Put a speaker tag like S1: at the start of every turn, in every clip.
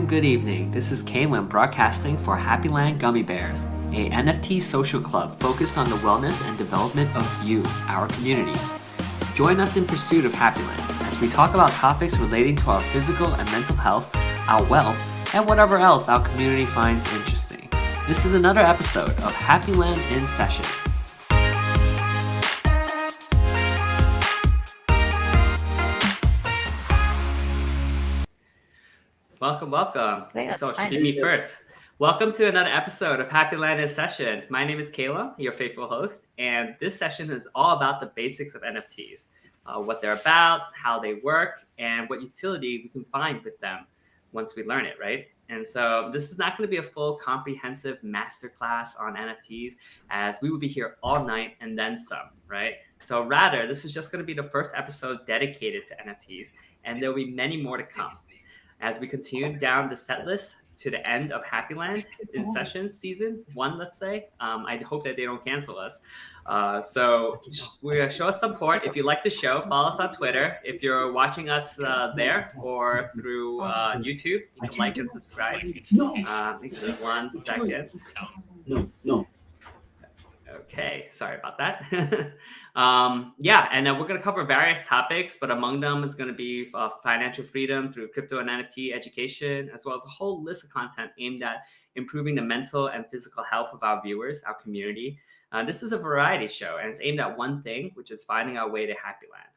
S1: Good evening. This is Kaylin broadcasting for Happyland Gummy Bears, a NFT social club focused on the wellness and development of you, our community. Join us in pursuit of Happyland as we talk about topics relating to our physical and mental health, our wealth, and whatever else our community finds interesting. This is another episode of Happyland in Session. Welcome. So keep me first. Welcome to another episode of Happyland in Session. My name is Kayla, your faithful host, and this session is all about the basics of NFTs, what they're about, how they work, and what utility we can find with them once we learn it, right? And so this is not going to be a full comprehensive masterclass on NFTs, as we will be here all night and then some, right? So rather, this is just going to be the first episode dedicated to NFTs, and there will be many more to come. As we continue down the set list to the end of Happyland in Session season 1, let's say, I hope that they don't cancel us. So we're going to show us support. If you like the show, follow us on Twitter. If you're watching us there or through YouTube, you can like and subscribe. Give me 1 second.
S2: No.
S1: Okay, sorry about that. And we're going to cover various topics, but among them is going to be financial freedom through crypto and NFT education, as well as a whole list of content aimed at improving the mental and physical health of our viewers, our community. This is a variety show, and it's aimed at one thing, which is finding our way to Happyland.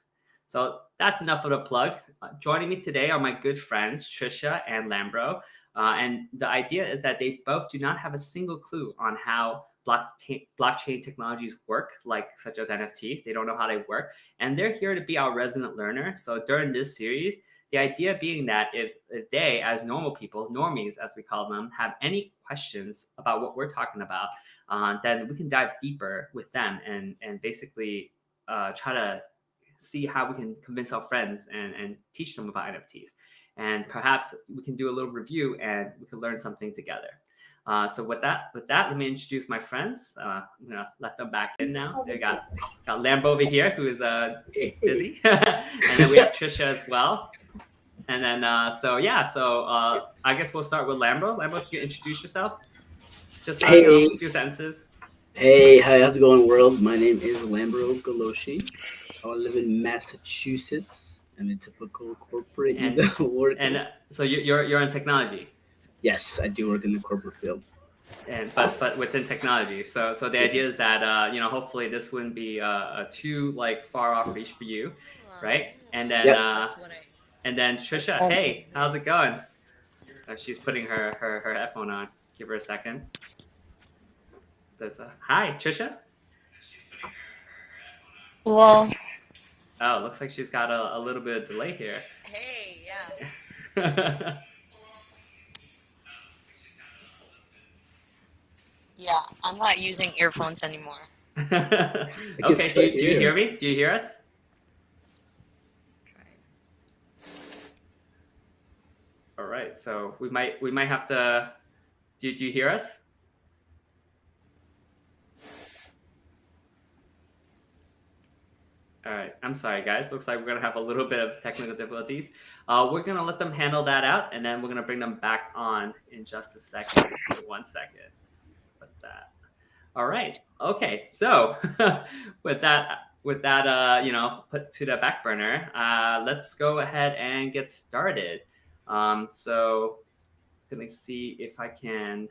S1: So that's enough of the plug. Joining me today are my good friends, Trisha and Lambro. And the idea is that they both do not have a single clue on how blockchain technologies work, such as NFT. They don't know how they work, and they're here to be our resident learner. So during this series, the idea being that if they, as normal people, normies as we call them, have any questions about what we're talking about, then we can dive deeper with them and basically try to see how we can convince our friends and teach them about NFTs. And perhaps we can do a little review and we can learn something together. So with that, let me introduce my friends. I'm gonna let them back in now. They got Lambo over here, who is busy, and then we have Trisha as well. And then I guess we'll start with Lambo. Lambo, if you could introduce yourself, just a few sentences.
S2: Hey, how's it going, world? My name is Lambro Galoshi. I live in Massachusetts. I'm a typical corporate worker.
S1: And so you're in technology.
S2: Yes, I do work in the corporate field.
S1: But within technology. So the idea is that hopefully this wouldn't be too far off reach for you, right? And then and then Trisha, hey, how's it going? She's putting her headphone on. Give her a second. Hi, Trisha.
S3: Well.
S1: Oh, looks like she's got a little bit of delay here.
S3: Hey, yeah. Yeah, I'm not using earphones anymore.
S1: Okay, do you hear me? Do you hear us? All right, so we might have to. Do you hear us? All right, I'm sorry, guys. Looks like we're gonna have a little bit of technical difficulties. We're gonna let them handle that out, and then we're gonna bring them back on in just a second. 1 second. That. All right. Okay. So with that, put to the back burner, let's go ahead and get started. So let me see if I can.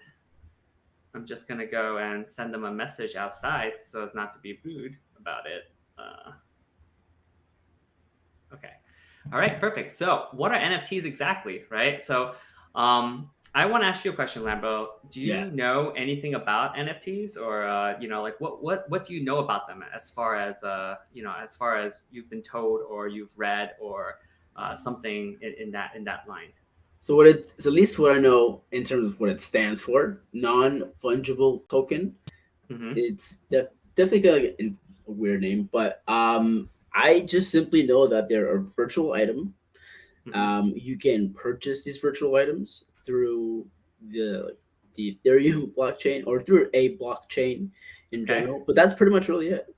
S1: I'm just gonna go and send them a message outside so as not to be rude about it. Okay. All right. Perfect. So what are NFTs exactly, right? So I want to ask you a question, Lambo. Do you know anything about NFTs, or what do you know about them as far as you've been told or you've read or something in that line?
S2: So at least what I know in terms of what it stands for, non-fungible token. Mm-hmm. It's definitely a weird name, but I just simply know that they're a virtual item. Mm-hmm. You can purchase these virtual items through the Ethereum blockchain or through a blockchain in general, but that's pretty much really it.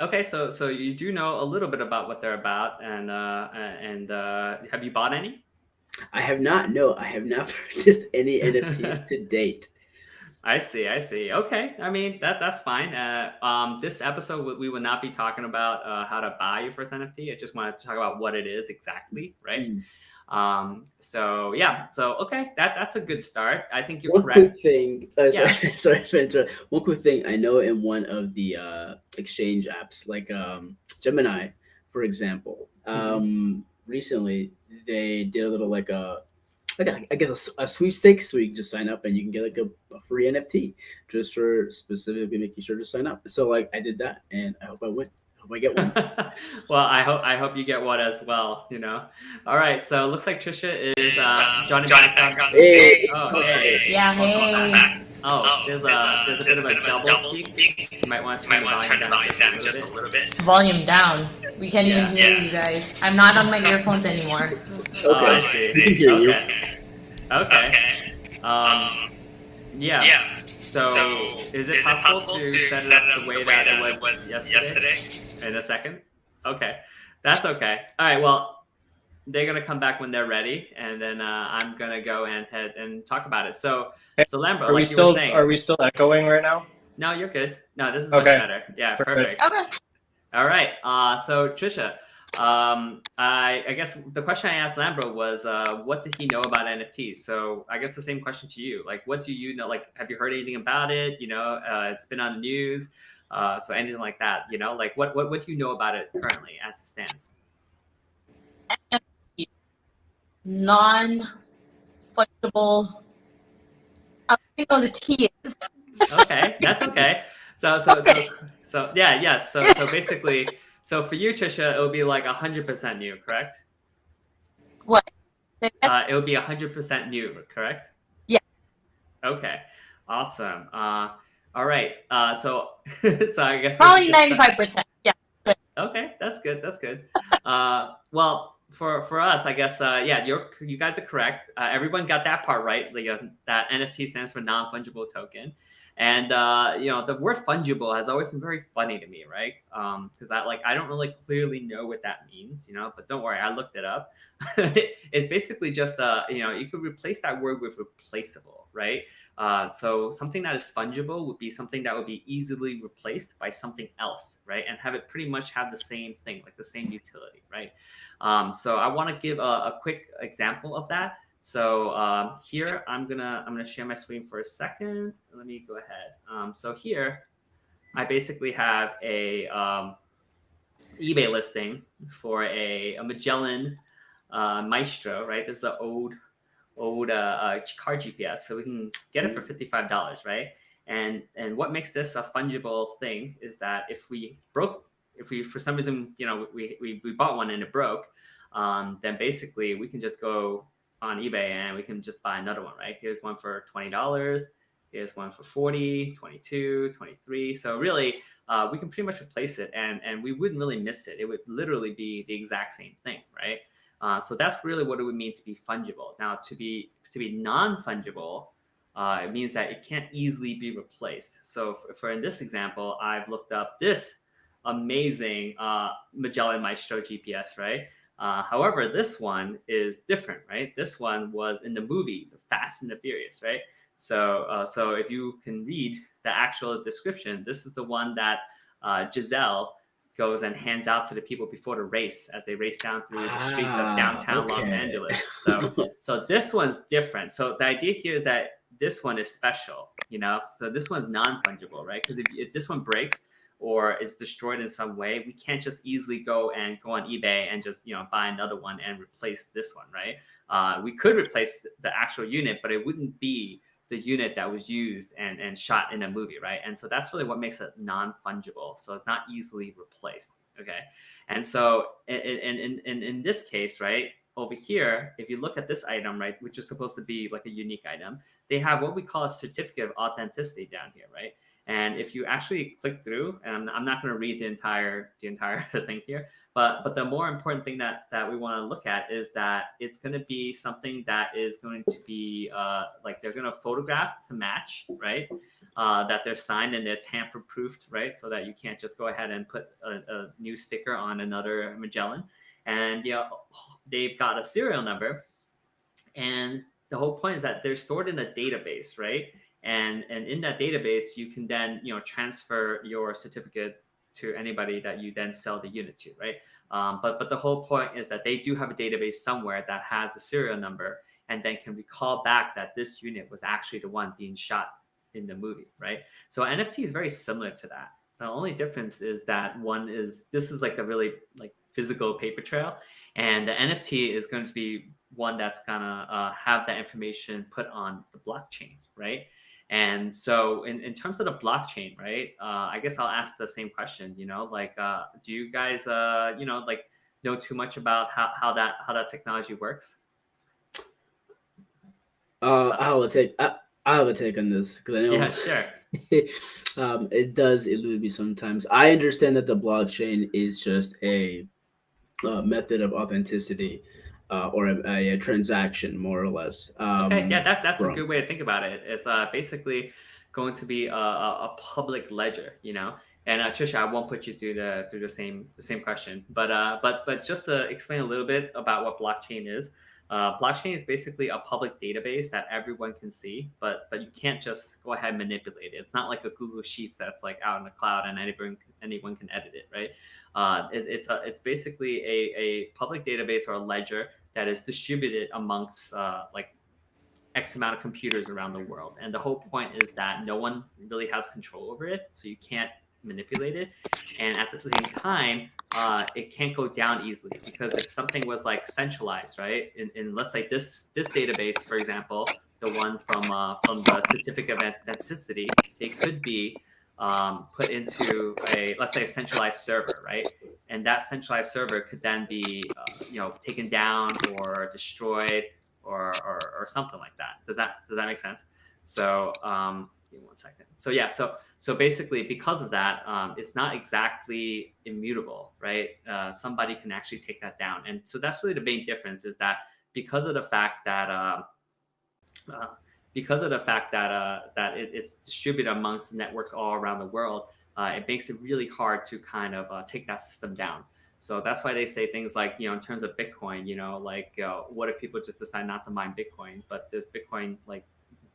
S1: Okay, so you do know a little bit about what they're about, and have you bought any?
S2: I have not. No, I have not purchased any NFTs to date.
S1: I see. I see. Okay. I mean that's fine. This episode we will not be talking about how to buy your first NFT. I just wanted to talk about what it is exactly, right?
S2: Mm.
S1: So yeah. So okay, that's a good start. I think you're
S2: One quick
S1: correct.
S2: thing.
S1: Yeah.
S2: Sorry to interrupt. One quick thing. I know in one of the exchange apps, like Gemini, for example,
S1: Hmm.
S2: recently they did a little I guess a sweepstakes where you can just sign up and you can get like a free NFT just for specifically making sure to sign up. So like I did that and I hope I win. I hope I get one.
S1: Well, I hope you get one as well. You know. All right. So it looks like Trisha is Johnny background.
S2: Hey,
S1: Oh hey.
S3: Yeah,
S1: Welcome back.
S3: hey.
S1: Oh, there's a bit of a double speak. You might want to turn the volume down just a little bit.
S3: Volume down. We can't even
S1: Yeah.
S3: hear you guys. I'm not on my earphones anymore.
S1: Oh, I
S2: okay.
S1: see.
S2: We can hear you.
S1: Okay. Okay. Yeah. So, is it possible to set it up the way that it was yesterday? In a second? Okay. That's okay. All right. Well, they're gonna come back when they're ready, and then I'm gonna go and head and talk about it. So, Lambro,
S4: Are we
S1: like you were
S4: still
S1: saying,
S4: are we still echoing right now?
S1: no, you're good. No, this is much
S4: Okay.
S1: better. Yeah,
S4: Perfect.
S1: perfect.
S3: Okay.
S1: All right. So Trisha, I guess the question I asked Lambro was, what did he know about NFTs? So I guess the same question to you. Like, what do you know? Like, have you heard anything about it? You know, it's been on the news. So anything like that. You know, like what do you know about it currently as it stands?
S3: Non-fungible. I don't know the T is.
S1: Okay, that's okay. So yeah, yes. So basically, so for you, Trisha, it would be like 100% new, correct?
S3: What? Say again?
S1: It would be 100% new, correct?
S3: Yeah.
S1: Okay, awesome. All right. So so I guess
S3: Probably 95%. Yeah. Good.
S1: okay, that's good. That's good. Well, for us, I guess yeah, you guys are correct. Everyone got that part right. Like that NFT stands for non-fungible token, and you know the word fungible has always been very funny to me, right? Because I don't really clearly know what that means, you know. But don't worry, I looked it up. It's basically just you know, you could replace that word with replaceable, right? So something that is fungible would be something that would be easily replaced by something else, right? And have it pretty much have the same thing, like the same utility, right? So I want to give a quick example of that. So here I'm gonna share my screen for a second. Let me go ahead. So here I basically have a eBay listing for a Magellan Maestro, right? This is the old car GPS, so we can get it for $55, right? And what makes this a fungible thing is that if we for some reason, you know, we bought one and it broke, then basically we can just go on eBay and we can just buy another one, right? Here's one for $20. Here's one for 40, 22, 23. So really, we can pretty much replace it, and we wouldn't really miss it. It would literally be the exact same thing, right? So that's really what it would mean to be fungible. Now, to be non-fungible, it means that it can't easily be replaced. So for in this example, I've looked up this amazing Magellan Maestro GPS, right? However, this one is different, right? This one was in the movie The Fast and the Furious, right? So if you can read the actual description, this is the one that Giselle goes and hands out to the people before the race as they race down through the streets of downtown Los Angeles. So this one's different. So the idea here is that this one is special, you know? So this one's non-fungible, right? Because if this one breaks or is destroyed in some way, we can't just easily go on eBay and just, you know, buy another one and replace this one, right? We could replace the actual unit, but it wouldn't be the unit that was used and shot in a movie, right? And so that's really what makes it non-fungible. So it's not easily replaced. Okay. And so in this case, right, over here, if you look at this item, right, which is supposed to be like a unique item, they have what we call a certificate of authenticity down here, right? And if you actually click through, and I'm not going to read the entire thing here, but the more important thing that we want to look at is that it's going to be something that is going to be like they're going to photograph to match, right? That they're signed and they're tamper proofed, right? So that you can't just go ahead and put a new sticker on another Magellan. And you know, they've got a serial number And the whole point is that they're stored in a database, right? And in that database, you can then transfer your certificate to anybody that you then sell the unit to, right? But the whole point is that they do have a database somewhere that has the serial number, and then can recall back that this unit was actually the one being shot in the movie, right? So NFT is very similar to that. The only difference is that this is like a really like physical paper trail, and the NFT is going to be one that's gonna have that information put on the blockchain, right? And so in terms of the blockchain, right? I guess I'll ask the same question. Like, do you guys, like, know too much about how that technology works?
S2: I have a take on this because I know.
S1: Yeah, sure.
S2: It does elude me sometimes. I understand that the blockchain is just a method of authenticity, or a transaction, more or less.
S1: Okay, yeah, that's a
S2: From
S1: good way to think about it. It's basically going to be a public ledger, And Trisha, I won't put you through the same question, but just to explain a little bit about what blockchain is. Blockchain is basically a public database that everyone can see, but you can't just go ahead and manipulate it. It's not like a Google Sheets that's like out in the cloud and anyone can edit it, right? It's basically a public database or a ledger that is distributed amongst like X amount of computers around the world. And the whole point is that no one really has control over it, so you can't manipulate it. And at the same time, it can't go down easily, because if something was like centralized, right? In let's say this database, for example, the one from the certificate of authenticity, it could be put into let's say a centralized server, right? And that centralized server could then be taken down or destroyed or something like that. Does that make sense? So give me one second. So yeah, so basically because of that, it's not exactly immutable, right? Somebody can actually take that down, and so that's really the main difference, is that because of the fact that it's distributed amongst networks all around the world, it makes it really hard to kind of take that system down. So that's why they say things like, in terms of Bitcoin, like, what if people just decide not to mine Bitcoin, but there's Bitcoin like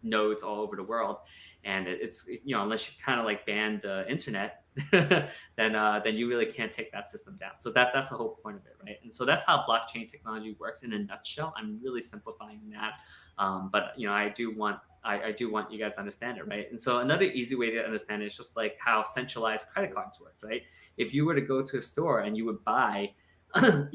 S1: nodes all over the world, and it's unless you kind of like ban the internet, then you really can't take that system down. So that's the whole point of it, right? And so that's how blockchain technology works in a nutshell. I'm really simplifying that, but I do want you guys to understand it, right? And so another easy way to understand it is just like how centralized credit cards work, right? If you were to go to a store and you would buy like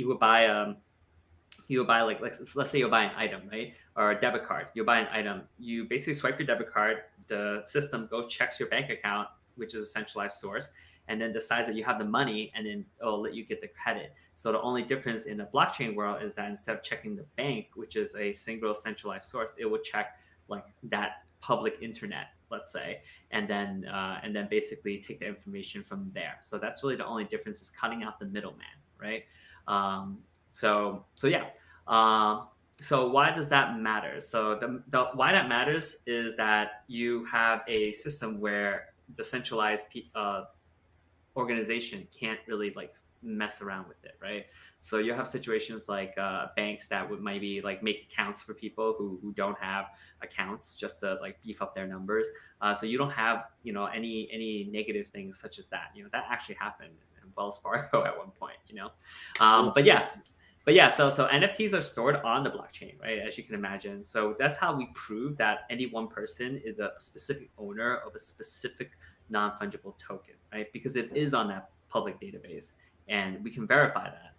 S1: let's say you buy an item, right? Or a debit card. You buy an item. You basically swipe your debit card. The system goes, checks your bank account, which is a centralized source, and then decides that you have the money, and then it'll let you get the credit. So the only difference in the blockchain world is that instead of checking the bank, which is a single centralized source, it would check like that public internet, let's say, and then basically take the information from there. So that's really the only difference, is cutting out the middleman, right? So yeah. So why does that matter? So the why that matters is that you have a system where the centralized organization can't really like mess around with it, right? So you have situations like banks that would maybe like make accounts for people who don't have accounts, just to like beef up their numbers. So you don't have any negative things such as that. That actually happened in Wells Fargo at one point. But yeah, so NFTs are stored on the blockchain, right? As you can imagine. So that's how we prove that any one person is a specific owner of a specific non-fungible token, right? Because it is on that public database, and we can verify that.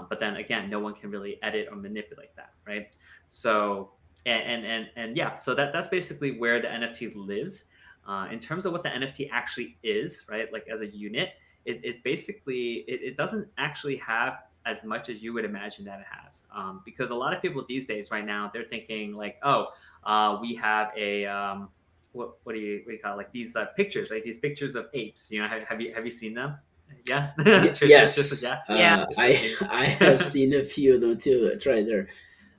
S1: But then again, no one can really edit or manipulate that, right? So and yeah, so that's basically where the NFT lives. In terms of what the NFT actually is, right? Like as a unit, it's basically it doesn't actually have as much as you would imagine that it has, because a lot of people these days right now, they're thinking like, we have a what do you call it? Like these pictures, right? These pictures of apes. Have you seen them? Yeah.
S2: Yes.
S3: Yeah.
S2: I have seen a few of them too. That's right.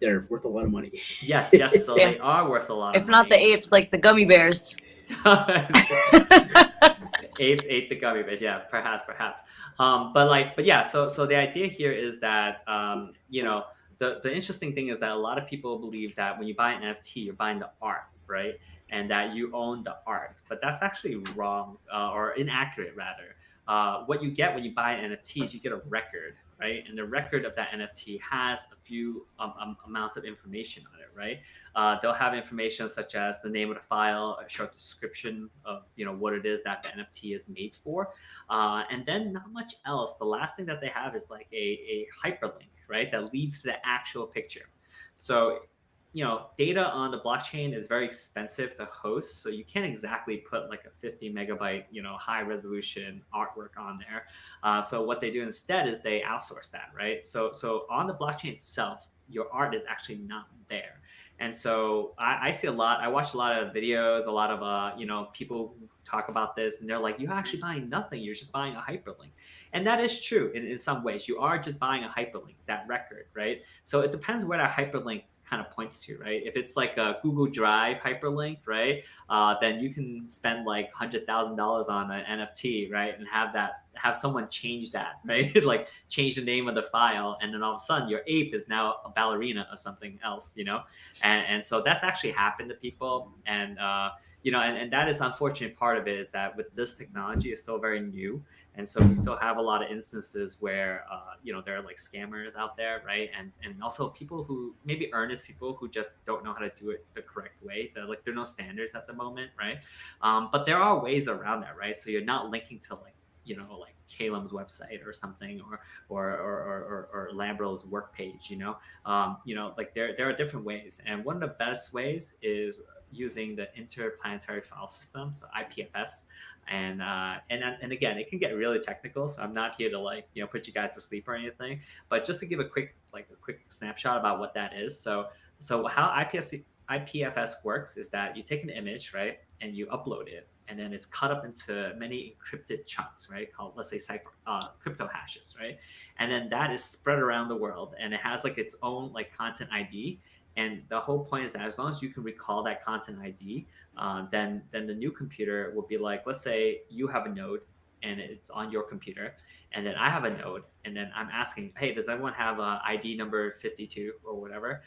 S2: They're worth a lot of money.
S1: Yes. So
S3: Yeah.
S1: they are worth a lot.
S3: If not the apes, like the gummy bears.
S1: Apes ate the gummy bears. Yeah, perhaps. But yeah. So the idea here is that the interesting thing is that a lot of people believe that when you buy an NFT, you're buying the art, right? And that you own the art, but that's actually wrong, or inaccurate rather. What you get when you buy an NFT is you get a record, right? And the record of that NFT has a few amounts of information on it, right? They'll have information such as the name of the file, a short description of what it is that the NFT is made for, and then not much else. The last thing that they have is like a hyperlink, right, that leads to the actual picture. So data on the blockchain is very expensive to host, so you can't exactly put like a 50 megabyte, high resolution artwork on there. So what they do instead is they outsource that, right? So on the blockchain itself, your art is actually not there. And so I see a lot. I watch a lot of videos, a lot of people who talk about this, and they're like, "You're actually buying nothing. You're just buying a hyperlink," and that is true in some ways. You are just buying a hyperlink, that record, right? So it depends where that hyperlink kind of points to, right? If it's like a Google Drive hyperlink, right, then you can spend like $100,000 on an NFT, right, and have someone change that, right? Like change the name of the file, and then all of a sudden your ape is now a ballerina or something else, and so that's actually happened to people, and and that is unfortunate part of it, is that with this technology, it's still very new. And so we still have a lot of instances where, there are like scammers out there, right? And also people who, maybe earnest people who just don't know how to do it the correct way. There are no standards at the moment, right? But there are ways around that, right? So you're not linking to like Calum's website or something, or Lambro's work page, like there are different ways. And one of the best ways is using the Interplanetary File System, so IPFS. And again, it can get really technical, so I'm not here to put you guys to sleep or anything, but just to give a quick snapshot about what that is. So how IPFS works is that you take an image, right, and you upload it, and then it's cut up into many encrypted chunks, right, called, let's say, crypto hashes, right, and then that is spread around the world, and it has like its own like content ID. And the whole point is that as long as you can recall that content ID, then the new computer will be like, let's say you have a node and it's on your computer, and then I have a node, and then I'm asking, hey, does anyone have ID number 52 or whatever?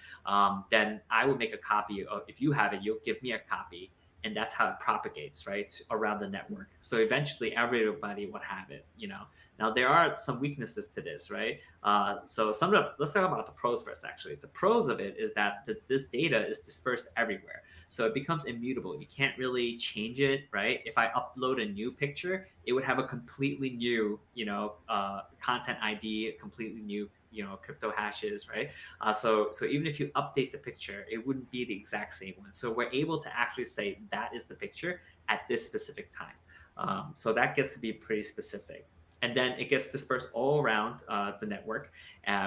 S1: Then I will make a copy of, if you have it, you'll give me a copy, and that's how it propagates, right, around the network. So eventually everybody would have it, Now there are some weaknesses to this, right? So let's talk about the pros first. Actually, the pros of it is that this data is dispersed everywhere, so it becomes immutable. You can't really change it, right? If I upload a new picture, it would have a completely new, content ID, completely new, crypto hashes, right? So even if you update the picture, it wouldn't be the exact same one. So we're able to actually say that is the picture at this specific time. So that gets to be pretty specific. And then it gets dispersed all around the network,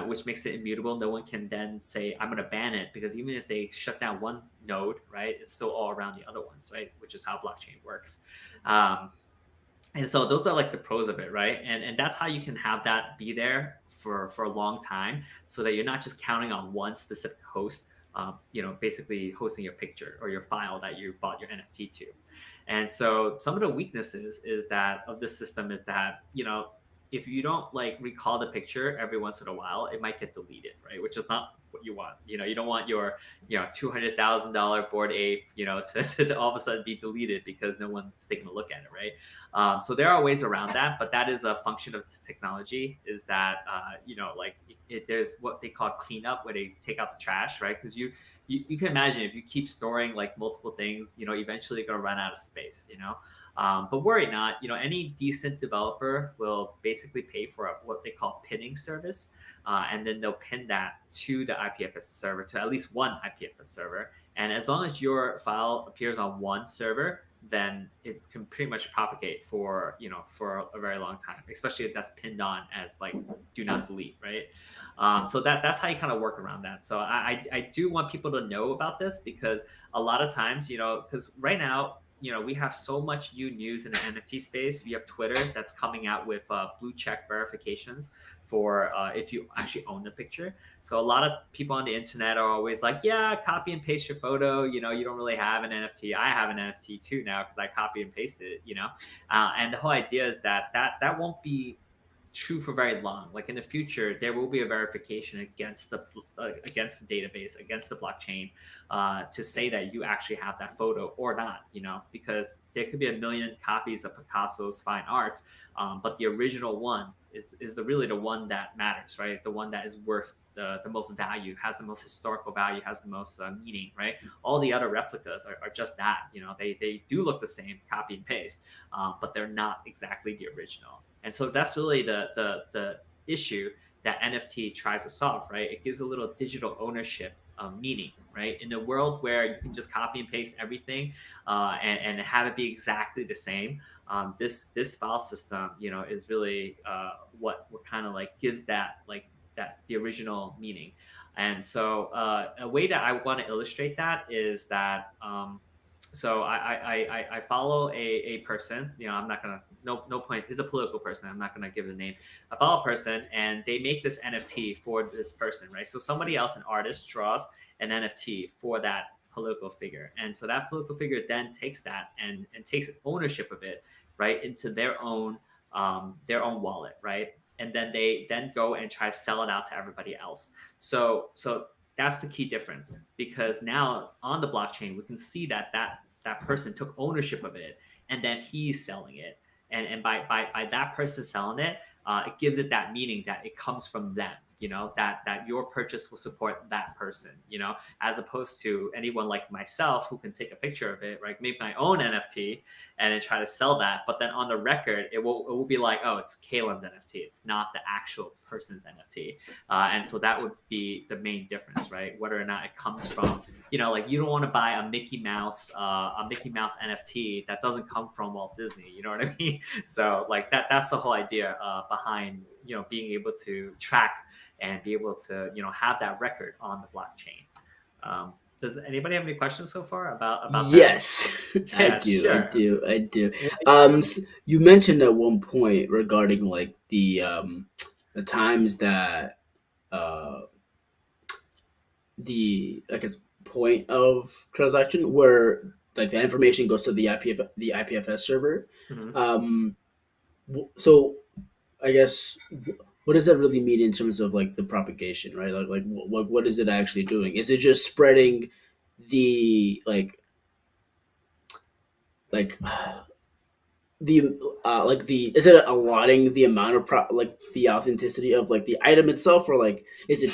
S1: which makes it immutable. No one can then say, I'm going to ban it, because even if they shut down one node, right, it's still all around the other ones, right, which is how blockchain works. And so those are like the pros of it, right? And that's how you can have that be there for a long time, so that you're not just counting on one specific host, basically hosting your picture or your file that you bought your NFT to. And so some of the weaknesses of this system is that, if you don't like recall the picture every once in a while, it might get deleted, right? Which is not what you want. You don't want your, $200,000 Bored Ape, to all of a sudden be deleted because no one's taking a look at it, right? So there are ways around that, but that is a function of this technology. Is that there's what they call cleanup, where they take out the trash, right? Because you can imagine, if you keep storing like multiple things, eventually you're gonna run out of space, But worry not, any decent developer will basically pay for what they call pinning service, and then they'll pin that to the IPFS server, to at least one IPFS server. And as long as your file appears on one server, then it can pretty much propagate for a very long time, especially if that's pinned on as like do not delete, right? So that's how you kind of work around that. So I do want people to know about this, because a lot of times, because right now, we have so much new news in the NFT space. We have Twitter that's coming out with blue check verifications for if you actually own the picture. So a lot of people on the internet are always like, yeah, copy and paste your photo. You don't really have an NFT. I have an NFT too now, because I copy and pasted it, and the whole idea is that won't be true for very long. Like in the future, there will be a verification against the database, against the blockchain, to say that you actually have that photo or not. Because there could be a million copies of Picasso's fine art, but the original one is really the one that matters, right? The one that is worth the most value, has the most historical value, has the most meaning, right? All the other replicas are just that. They do look the same, copy and paste, but they're not exactly the original. And so that's really the issue that NFT tries to solve, right? It gives a little digital ownership meaning, right? In a world where you can just copy and paste everything, and have it be exactly the same, this file system, is really what kind of like gives that the original meaning. And so a way that I want to illustrate that is that so I follow a person. I'm not gonna, no point. It's a political person. I'm not gonna give the name. I follow a person, and they make this NFT for this person, right? So somebody else, an artist, draws an NFT for that political figure, and so that political figure then takes that and takes ownership of it, right, into their own wallet, right? And then they then go and try to sell it out to everybody else. So that's the key difference, because now on the blockchain we can see that person took ownership of it, and then he's selling it, and by that person selling it, it gives it that meaning that it comes from them, that your purchase will support that person, as opposed to anyone like myself who can take a picture of it, right, make my own NFT and then try to sell that, but then on the record it will be like, oh, it's Kalen's NFT, it's not the actual person's NFT. And so that would be the main difference, right? Whether or not it comes from, like, you don't want to buy a Mickey Mouse NFT that doesn't come from Walt Disney, you know what I mean? So like that's the whole idea behind being able to track and be able to have that record on the blockchain. Does anybody have any questions so far about that?
S2: Yes,
S1: Yeah,
S2: I do. So you mentioned at one point regarding like the times that the, I guess, point of transaction where like the information goes to the IPFS server.
S1: Mm-hmm.
S2: So I guess, what does that really mean in terms of like the propagation, right? Like what is it actually doing? Is it just spreading the like the is it allotting the amount of like the authenticity of like the item itself, or like is it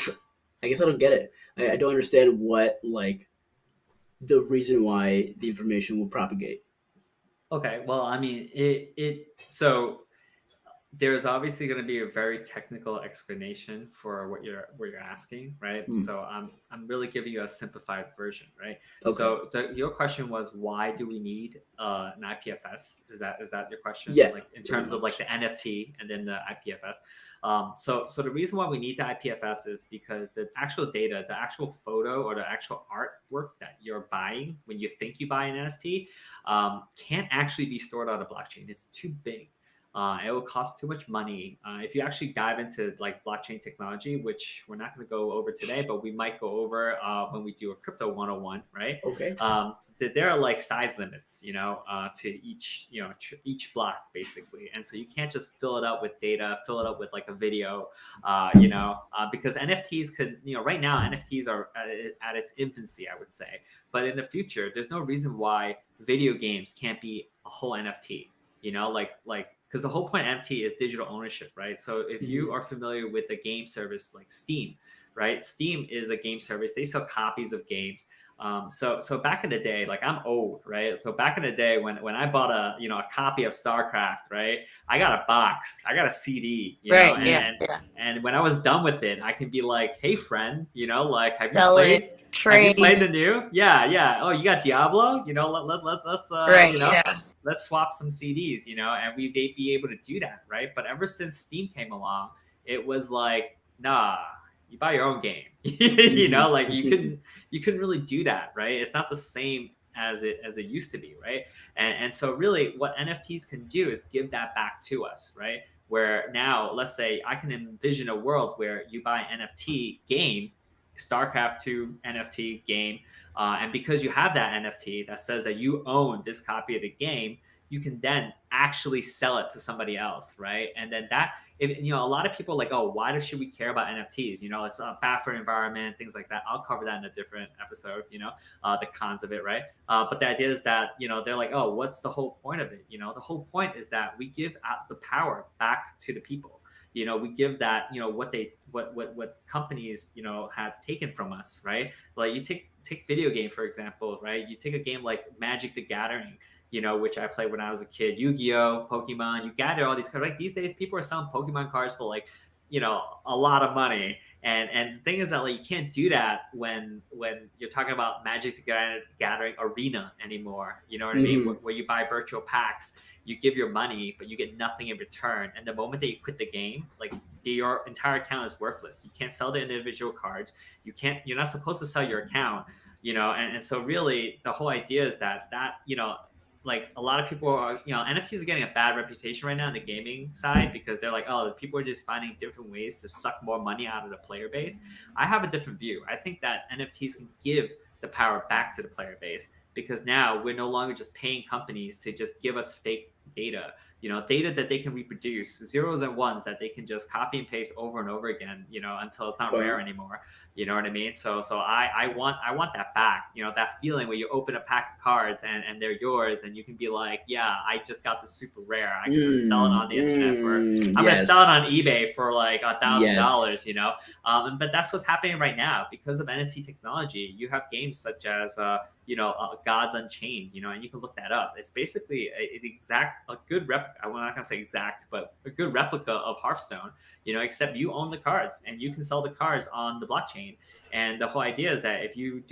S2: I guess I don't get it. I don't understand what like the reason why the information will propagate.
S1: Okay, well, I mean, so there's obviously going to be a very technical explanation for what you're asking, right? So I'm really giving you a simplified version, right?
S2: Okay.
S1: So your question was, why do we need an IPFS? Is that your question?
S2: Yeah,
S1: like in terms of like the NFT and then the IPFS. So the reason why we need the IPFS is because the actual data, the actual photo or the actual artwork that you're buying when you think you buy an NFT, can't actually be stored on a blockchain. It's too big. It will cost too much money. If you actually dive into like blockchain technology, which we're not going to go over today, but we might go over when we do a crypto 101, right?
S2: Okay.
S1: There are like size limits, to each, each block basically. And so you can't just fill it up with data, fill it up with like a video, because NFTs could, right now NFTs are at its infancy, I would say. But in the future, there's no reason why video games can't be a whole NFT, because the whole point of NFT is digital ownership, right? So if you are familiar with the game service like Steam, right? Steam is a game service. They sell copies of games. So back in the day, like I'm old, right? So back in the day when I bought a copy of StarCraft, right? I got a box, I got a CD,
S3: right,
S1: and when I was done with it, I could be like, hey friend, like have you played the new? Yeah. Oh, you got Diablo? Let's let's swap some CDs, and we'd be able to do that, right? But ever since Steam came along, it was like, nah, you buy your own game. Like you couldn't really do that, right? It's not the same as it used to be, right? And so really what NFTs can do is give that back to us, right? Where now, let's say I can envision a world where you buy an NFT game, StarCraft 2 NFT game, and because you have that NFT that says that you own this copy of the game, you can then actually sell it to somebody else, right? And then that, a lot of people are like, oh, why should we care about NFTs? It's bad for the environment, things like that. I'll cover that in a different episode, the cons of it, right? But the idea is that, they're like, oh, what's the whole point of it? The whole point is that we give out the power back to the people. We give that, what companies, have taken from us, right? Like you take video game, for example, right? You take a game like Magic the Gathering, which I played when I was a kid, Yu-Gi-Oh, Pokemon, you gather all these cards. Like these days, people are selling Pokemon cards for like, a lot of money. And the thing is that like you can't do that when you're talking about Magic the Gathering Arena anymore. You know what I mean? Where you buy virtual packs, you give your money, but you get nothing in return. And the moment that you quit the game, like your entire account is worthless. You can't sell the individual cards. You're not supposed to sell your account. And so really the whole idea is that like a lot of people are, NFTs are getting a bad reputation right now in the gaming side because they're like, oh, people are just finding different ways to suck more money out of the player base. I have a different view. I think that NFTs can give the power back to the player base because now we're no longer just paying companies to just give us fake data, data that they can reproduce, zeros and ones that they can just copy and paste over and over again, until it's not rare anymore. You know what I mean? So I want that back, that feeling where you open a pack of cards and they're yours and you can be like, yeah, I just got the super rare. I can just sell it on the internet I'm going to sell it on eBay for like $1,000, but that's what's happening right now because of NFT technology. You have games such as, Gods Unchained, and you can look that up. It's basically a good replica. I'm not going to say exact, but a good replica of Hearthstone, except you own the cards and you can sell the cards on the blockchain. And the whole idea is that if you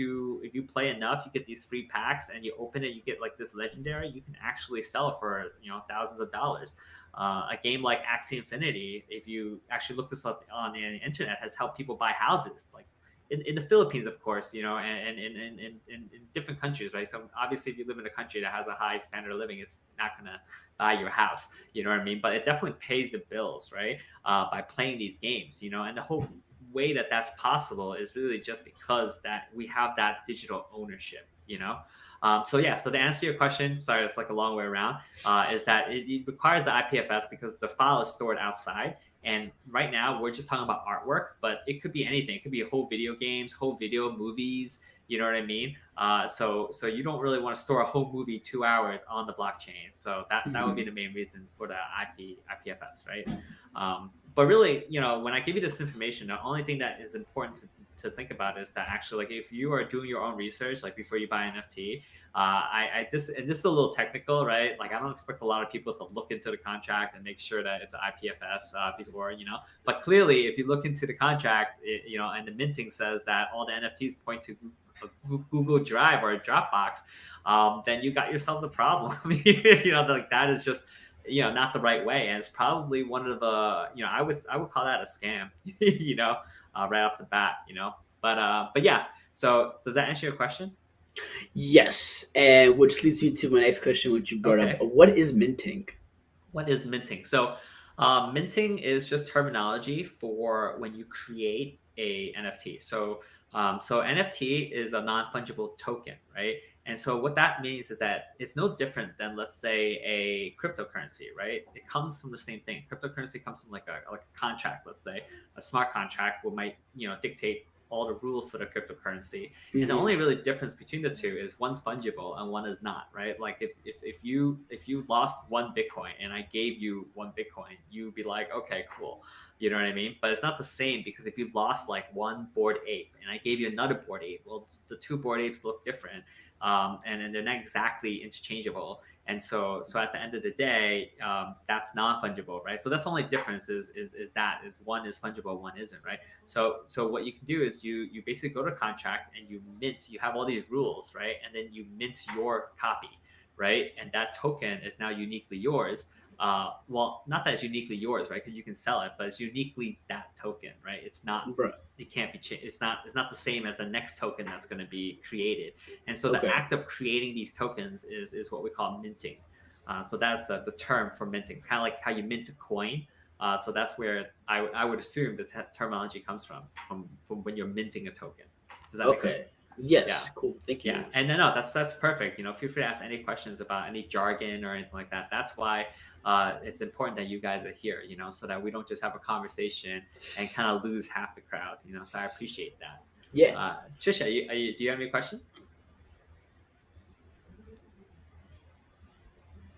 S1: play enough, you get these free packs and you open it, you get like this legendary, you can actually sell it for, thousands of dollars. A game like Axie Infinity, if you actually look this up on the internet, has helped people buy houses. Like, in the Philippines, of course, and in different countries, right? So obviously, if you live in a country that has a high standard of living, it's not going to buy your house, you know what I mean? But it definitely pays the bills, right? By playing these games, and the whole way that that's possible is really just because that we have that digital ownership, So to answer your question, sorry, it's like a long way around, is that it requires the IPFS because the file is stored outside. And right now we're just talking about artwork, but it could be anything. It could be whole video games, whole video movies. You know what I mean? So you don't really want to store a whole movie 2 hours on the blockchain. So that would be the main reason for the IPFS, right? But really, when I give you this information, the only thing that is important to think about is that actually, like, if you are doing your own research, like before you buy an NFT, this is a little technical, right? Like, I don't expect a lot of people to look into the contract and make sure that it's an IPFS before, But clearly, if you look into the contract, and the minting says that all the NFTs point to Google Drive or a Dropbox, then you got yourselves a problem. Like that is just not the right way, and it's probably one of the I would call that a scam, right off the bat, but yeah. So does that answer your question?
S2: Yes, and which leads me to my next question, which you brought up. What is minting?
S1: What is minting? So minting is just terminology for when you create a NFT. So NFT is a non-fungible token, right? And so what that means is that it's no different than, let's say, a cryptocurrency, right? It comes from the same thing. Cryptocurrency comes from like a contract, let's say. A smart contract might dictate all the rules for the cryptocurrency. And the only really difference between the two is one's fungible and one is not, right? Like if you lost one Bitcoin and I gave you one Bitcoin, you'd be like, okay, cool. You know what I mean? But it's not the same because if you lost like one Bored Ape and I gave you another Bored Ape, well, the two Bored Apes look different. And they're not exactly interchangeable. And so at the end of the day, that's non-fungible, right? So that's the only difference is one is fungible, one isn't, right? So what you can do is you basically go to a contract and you have all these rules, right? And then you mint your copy, right? And that token is now uniquely yours. Well, not that it's uniquely yours, right? Because you can sell it, but it's uniquely that token, right? It's not, it can't be changed. It's not the same as the next token that's going to be created. And so the act of creating these tokens is what we call minting. So that's the term for minting, kind of like how you mint a coin. So that's where I would assume the terminology comes from when you're minting a token. Does that make sense?
S2: Yes,
S1: Yeah.
S2: cool. Thank you.
S1: Yeah, and no, that's perfect. Feel free to ask any questions about any jargon or anything like that. That's why it's important that you guys are here. So that we don't just have a conversation and kind of lose half the crowd. So I appreciate that.
S2: Yeah.
S1: Trisha, do you have any questions?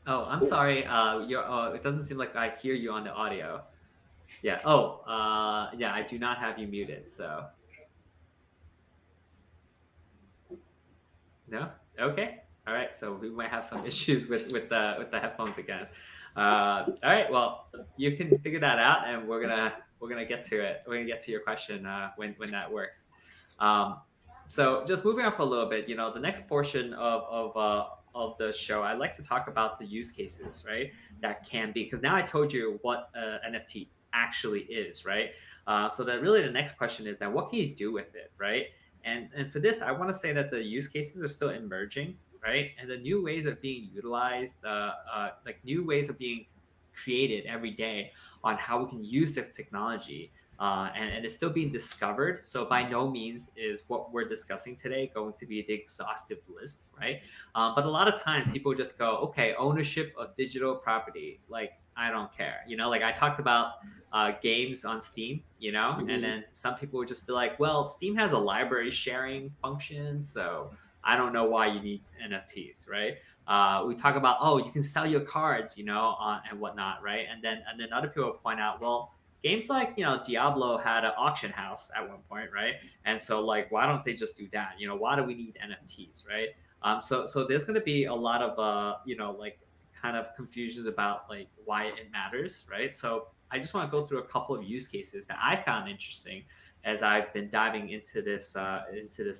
S1: Oh, I'm sorry. It doesn't seem like I hear you on the audio. Yeah. Oh, yeah. I do not have you muted. So no. Okay. All right. So we might have some issues with the headphones again. All right. Well, you can figure that out, and we're gonna get to it. We're gonna get to your question when that works. Um, so just moving on for a little bit, the next portion of the show, I like to talk about the use cases, right? That can be, because now I told you what NFT actually is, right? So that really the next question is that what can you do with it, right? And for this, I want to say that the use cases are still emerging, right? And the new ways of being utilized, like new ways of being created every day on how we can use this technology, and it's still being discovered. So by no means is what we're discussing today going to be the exhaustive list, right? But a lot of times people just go, okay, ownership of digital property, like I don't care, like I talked about games on Steam, and then some people would just be like, well, Steam has a library sharing function, so I don't know why you need NFTs, right? We talk about, oh, you can sell your cards, and whatnot, right? And then other people point out, well, games like Diablo had an auction house at one point, right? And so like, why don't they just do that? Why do we need NFTs, right? So there's going to be a lot of like kind of confusions about like why it matters, right? So I just want to go through a couple of use cases that I found interesting as I've been diving into this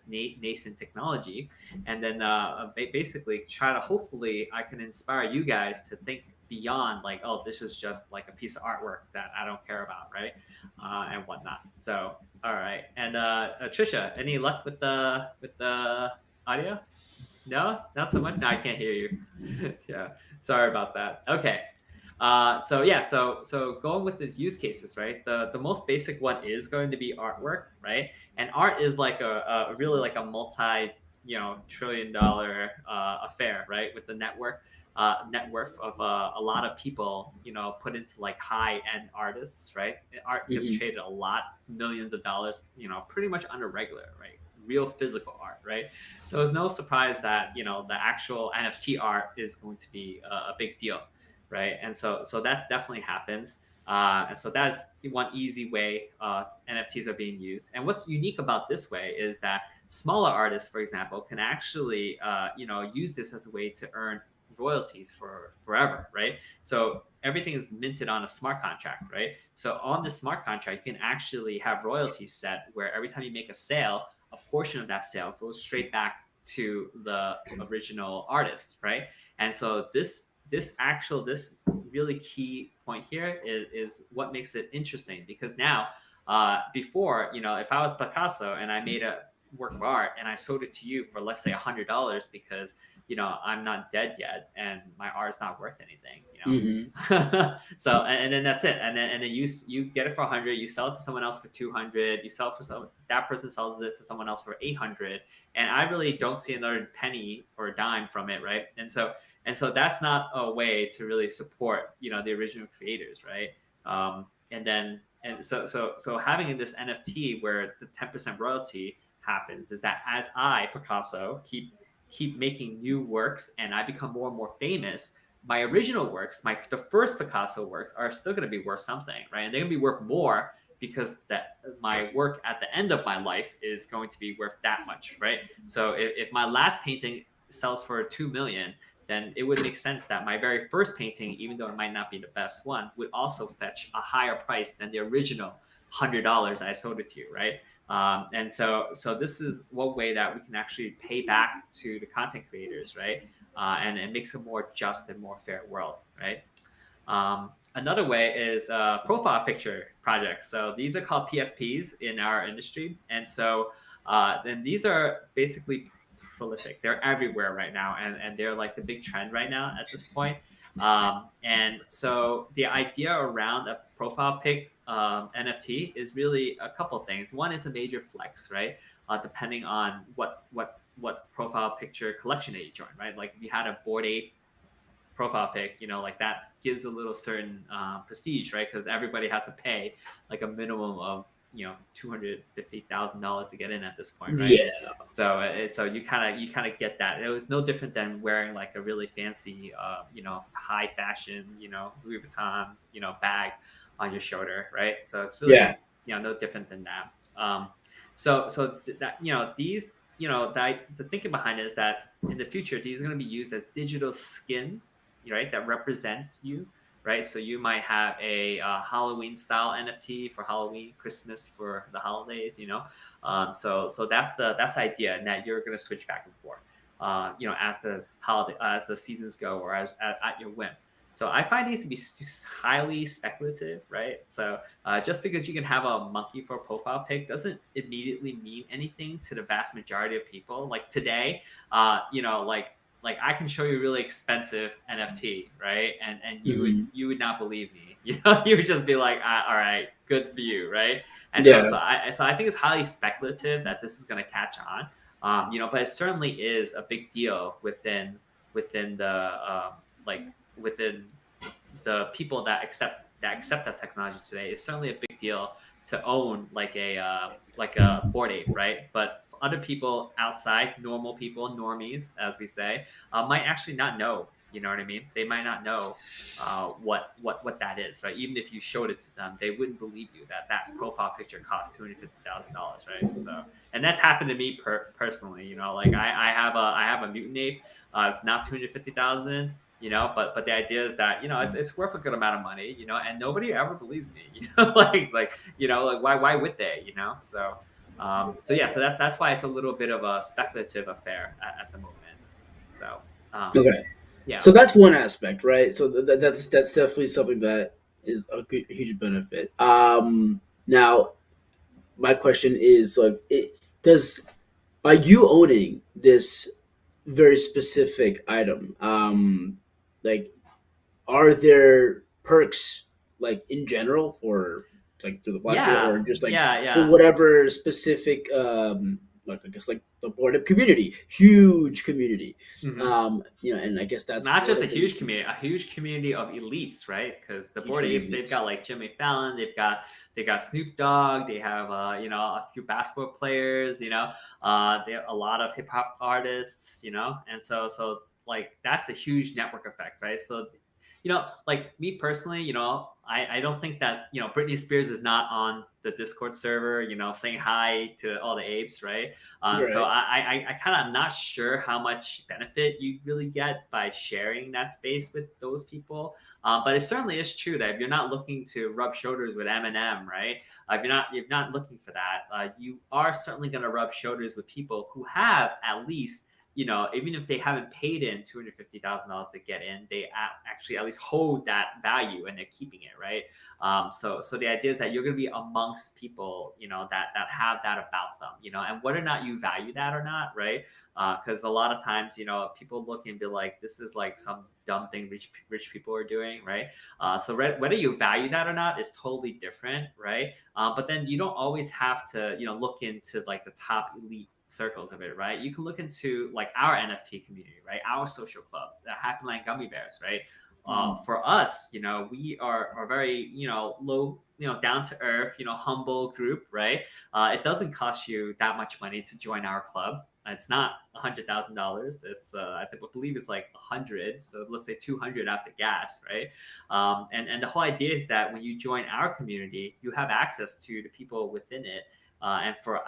S1: nascent technology, and then basically try to, hopefully I can inspire you guys to think beyond like, oh, this is just like a piece of artwork that I don't care about, right? And whatnot. So all right, and Trisha, any luck with the audio? No, not so much. No, I can't hear you. Yeah, sorry about that. Okay. So yeah, so going with these use cases, right? The most basic one is going to be artwork, right? And art is like a really like a multi $1 trillion affair, right? With the net worth of a lot of people, put into like high end artists, right? Art gets traded a lot, millions of dollars, pretty much under regular, right? Real physical art, right? So it's no surprise that the actual NFT art is going to be a big deal, right? And so that definitely happens. And so that's one easy way NFTs are being used. And what's unique about this way is that smaller artists, for example, can actually use this as a way to earn royalties for forever, right? So everything is minted on a smart contract, right? So on the smart contract, you can actually have royalties set where every time you make a sale, a portion of that sale goes straight back to the original artist, right? And so this really key point here is what makes it interesting, because now before, if I was Picasso and I made a work of art and I sold it to you for, let's say, $100 because I'm not dead yet and my art is not worth anything, so and then that's it, and then you get it for 100, you sell it to someone else for 200, you sell it for that person sells it to someone else for 800, and I really don't see another penny or a dime from it, right? And so that's not a way to really support the original creators, right? So having this NFT where the 10% royalty happens is that as I, Picasso, keep making new works and I become more and more famous, my original works, the first Picasso works, are still going to be worth something, right? And they're going to be worth more because my work at the end of my life is going to be worth that much, right? So if my last painting sells for 2 million, then it would make sense that my very first painting, even though it might not be the best one, would also fetch a higher price than the original $100 I sold it to you, right? And so this is one way that we can actually pay back to the content creators, right? And it makes a more just and more fair world, right? Another way is profile picture projects. So these are called PFPs in our industry. And so then these are basically prolific. They're everywhere right now, and they're like the big trend right now at this point. And so the idea around a profile pic NFT is really a couple things. One is a major flex, right? depending on what profile picture collection that you join, right? Like if you had a Bored Ape profile pic, like that gives a little certain prestige, right? Because everybody has to pay like a minimum of $250,000 to get in at this point, right?
S2: Yeah.
S1: So you kind of get that. It was no different than wearing like a really fancy, high fashion, Louis Vuitton, bag on your shoulder, right? So it's really no different than that. That these the thinking behind it is that in the future these are going to be used as digital skins, right, that represent you, right? So you might have a Halloween style NFT for Halloween, Christmas for the holidays, so that's the idea, and that you're going to switch back and forth, as the seasons go, or at your whim. So I find these to be highly speculative, right? So just because you can have a monkey for a profile pic doesn't immediately mean anything to the vast majority of people. Like today, like I can show you a really expensive NFT, right? And you would not believe me. You would just be like, all right, good for you, right? And so I think it's highly speculative that this is going to catch on. But it certainly is a big deal within the within the people that accept that technology today. It's certainly a big deal to own like a Bored Ape, right? But for other people outside, normal people, normies, as we say, might actually not know. You know what I mean? They might not know what that is, right? Even if you showed it to them, they wouldn't believe you that profile picture costs $250,000, right? So, and that's happened to me personally. Like I have a mutant ape. It's not 250,000. But the idea is that it's worth a good amount of money, and nobody ever believes me, like why would they, so that's why it's a little bit of a speculative affair at the moment. So
S2: Okay.
S1: yeah.
S2: So that's one aspect, right? So that's definitely something that is a huge benefit. Now my question is like, by you owning this very specific item, like, are there perks like in general for like to the platform, or just like for
S1: Yeah.
S2: whatever specific like I guess like the board community, huge community,
S1: Mm-hmm.
S2: and I guess that's
S1: Not just a
S2: the
S1: huge community of elites, right? Because the
S2: huge
S1: Bored Apes, they've
S2: communities.
S1: got like Jimmy Fallon, they got Snoop Dogg, they have a few basketball players, they have a lot of hip hop artists, and so like that's a huge network effect, right? So like me personally, I don't think that, Britney Spears is not on the Discord server, saying hi to all the apes, right? So
S2: Right.
S1: I kind of not sure how much benefit you really get by sharing that space with those people. But it certainly is true that if you're not looking to rub shoulders with Eminem, right? If you're not looking for that, you are certainly going to rub shoulders with people who have at least, even if they haven't paid in $250,000 to get in, they actually at least hold that value and they're keeping it, right? So the idea is that you're going to be amongst people, that have that about them, and whether or not you value that or not, right? Because a lot of times, people look and be like, this is like some dumb thing rich people are doing, right? So whether you value that or not is totally different, right? But then you don't always have to, look into like the top elite circles of it, right? You can look into like our NFT community, right? Our social club, the Happyland Gummy Bears, right? For us, we are very, low, down to earth, humble group, right? It doesn't cost you that much money to join our club. It's not $100,000. It's I believe it's like 100. So let's say 200 after gas, right? And the whole idea is that when you join our community, you have access to the people within it. And for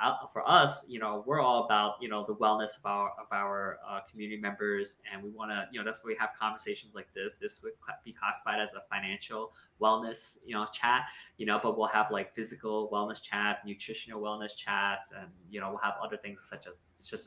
S1: us, we're all about the wellness of our community members, and we want to, that's why we have conversations like this. This would be classified as a financial wellness, chat, but we'll have like physical wellness chat, nutritional wellness chats, and we'll have other things such as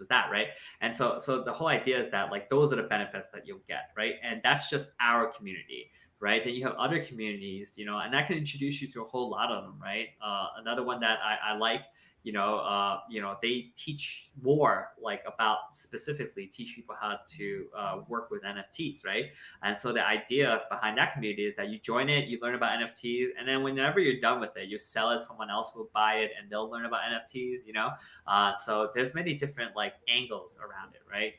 S1: that, right? And so the whole idea is that like those are the benefits that you'll get, right? And that's just our community. Right, then you have other communities, and that can introduce you to a whole lot of them, right? Another one that I like they teach more like about specifically teach people how to work with NFTs, right? And so the idea behind that community is that you join it, you learn about NFTs, and then whenever you're done with it, you sell it. Someone else will buy it, and they'll learn about NFTs. So there's many different like angles around it, right?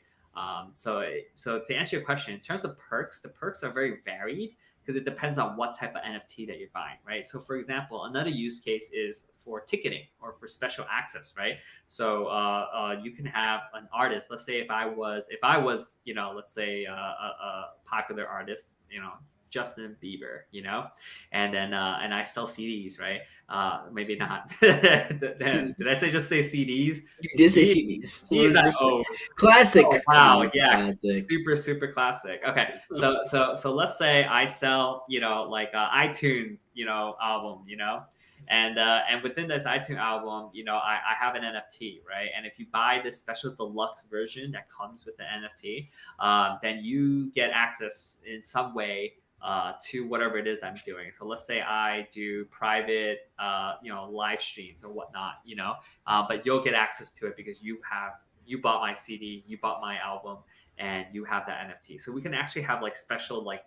S1: So to answer your question, in terms of perks, the perks are very varied because it depends on what type of NFT that you're buying, right? So for example, another use case is for ticketing or for special access, right? So you can have an artist. Let's say if I was, let's say a popular artist, Justin Bieber, and then and I sell CDs, right? Maybe not. Did I say CDs?
S2: You did say CDs.
S1: CDs I own.
S2: Classic.
S1: Oh, wow, yeah,
S2: classic.
S1: super classic. Okay, so let's say I sell, like iTunes, album, and within this iTunes album, I have an NFT, right? And if you buy this special deluxe version that comes with the NFT, then you get access in some way to whatever it is I'm doing. So let's say I do private, live streams or whatnot, but you'll get access to it because you bought my CD, you bought my album, and you have that NFT. So we can actually have like special like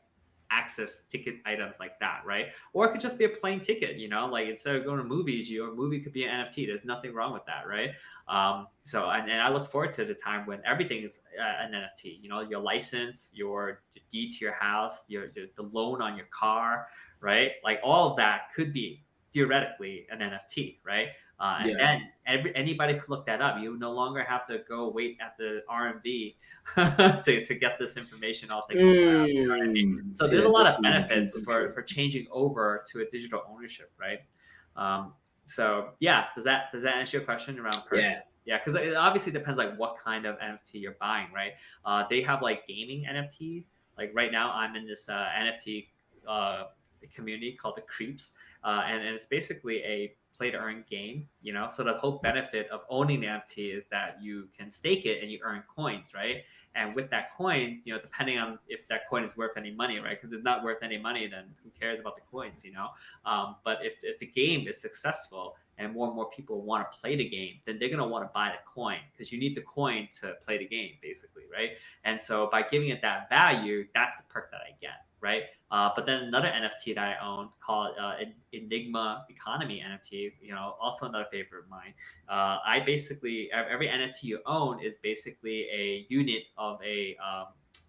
S1: access ticket items like that, right? Or it could just be a plain ticket, like instead of going to movies, your movie could be an NFT. There's nothing wrong with that, right? So and I look forward to the time when everything is an NFT. Your license, your deed to your house, the loan on your car, right? Like all of that could be theoretically an NFT, right? And then anybody could look that up. You no longer have to go wait at the RMV to get this information all taken care of. You know what I mean? So there's a lot of benefits for changing over to a digital ownership, right? So yeah, does that answer your question around perks? Yeah, because it obviously depends like what kind of NFT you're buying, right? They have like gaming NFTs. Like right now, I'm in this NFT community called the Creeps, and it's basically a play to earn game. So the whole benefit of owning the NFT is that you can stake it and you earn coins, right? And with that coin, depending on if that coin is worth any money, right? Because if it's not worth any money, then who cares about the coins, But if the game is successful and more people want to play the game, then they're going to want to buy the coin because you need the coin to play the game, basically, right? And so by giving it that value, that's the perk that I get, right? But then another NFT that I own called Enigma Economy Nft, also another favorite of mine. I basically, every NFT you own is basically a unit of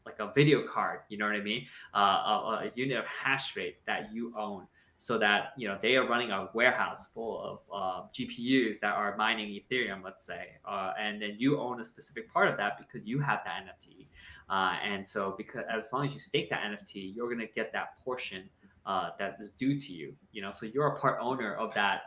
S1: like a video card, you know what I mean? A unit of hash rate that you own. So that they are running a warehouse full of GPUs that are mining Ethereum, let's say, and then you own a specific part of that because you have that NFT, and so because as long as you stake that NFT, you're gonna get that portion that is due to you. So you're a part owner of that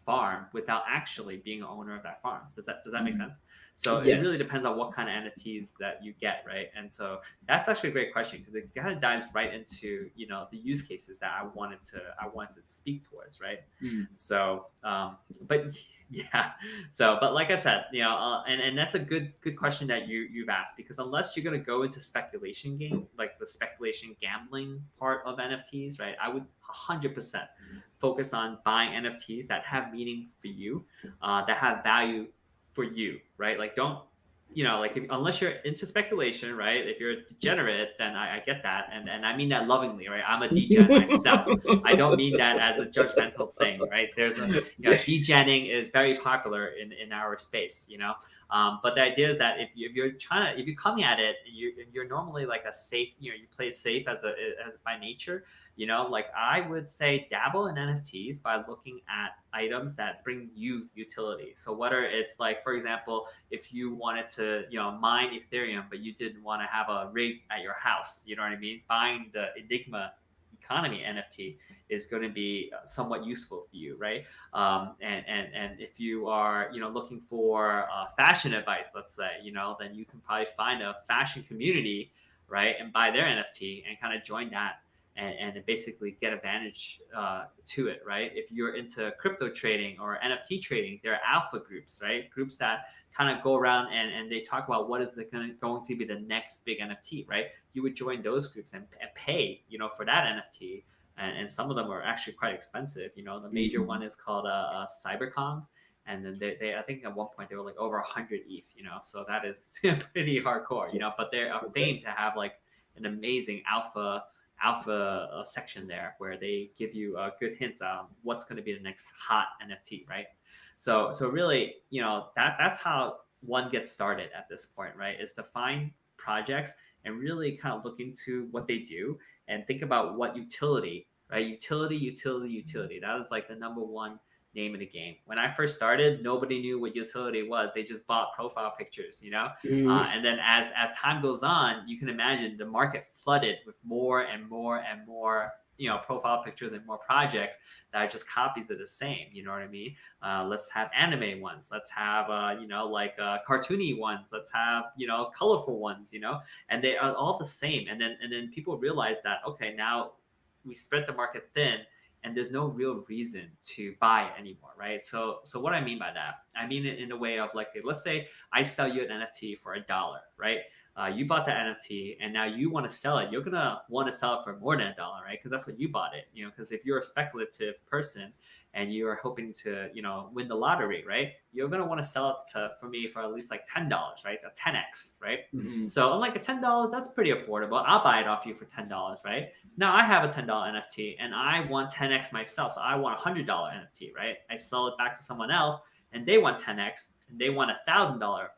S1: farm without actually being an owner of that farm. Does that make sense? So it really depends on what kind of NFTs that you get, right? And so that's actually a great question because it kind of dives right into the use cases that I wanted to speak towards, right? So but yeah, but like I said, and that's a good question that you've asked, because unless you're going to go into speculation game, like the speculation gambling part of NFTs, right? I would 100% focus on buying NFTs that have meaning for you, that have value for you, right? Like don't, unless you're into speculation, right? If you're a degenerate, then I get that. And I mean that lovingly, right? I'm a degen myself. I don't mean that as a judgmental thing, right? There's degenning is very popular in our space, but the idea is that if you're coming at it, you're normally like a safe, you play it safe as by nature, like I would say dabble in NFTs by looking at items that bring you utility. So whether it's like, for example, if you wanted to, mine Ethereum, but you didn't want to have a rig at your house, you know what I mean? Buying the Enigma Economy NFT is going to be somewhat useful for you, right? And if you are, looking for fashion advice, let's say, then you can probably find a fashion community, right, and buy their NFT and kind of join that. And basically get advantage to it, right? If you're into crypto trading or NFT trading, there are alpha groups, right? Groups that kind of go around and they talk about what is going to be the next big NFT, right? You would join those groups and pay, for that NFT. And some of them are actually quite expensive. The major one is called Cybercoms. And then they I think at one point they were like over 100 ETH, so that is pretty hardcore, but they are famed to have like an amazing alpha section there where they give you good hints on what's going to be the next hot NFT, right? So really, that's how one gets started at this point, right? Is to find projects and really kind of look into what they do and think about what utility, right? Utility. That is like the number one name of the game. When I first started, nobody knew what utility was. They just bought profile pictures, and then as time goes on, you can imagine the market flooded with more and more and more profile pictures and more projects that are just copies of the same. You know what I mean? Let's have anime ones. Let's have cartoony ones. Let's have colorful ones. And they are all the same. And then people realize that, okay, now we spread the market thin, and there's no real reason to buy it anymore, right? So what I mean by that, I mean it in a way of like, let's say I sell you an NFT for $1, right? You bought that NFT and now you want to sell it. You're gonna want to sell it for more than $1, right? Because that's what you bought it, because if you're a speculative person and you're hoping to, win the lottery, right? You're gonna want to sell it for me for at least like $10, right? A 10x, right?
S2: Mm-hmm.
S1: So unlike a $10, that's pretty affordable. I'll buy it off you for $10, right? Now I have a $10 NFT and I want 10x myself, so I want a $100 NFT, right? I sell it back to someone else and they want 10x and they want $1,000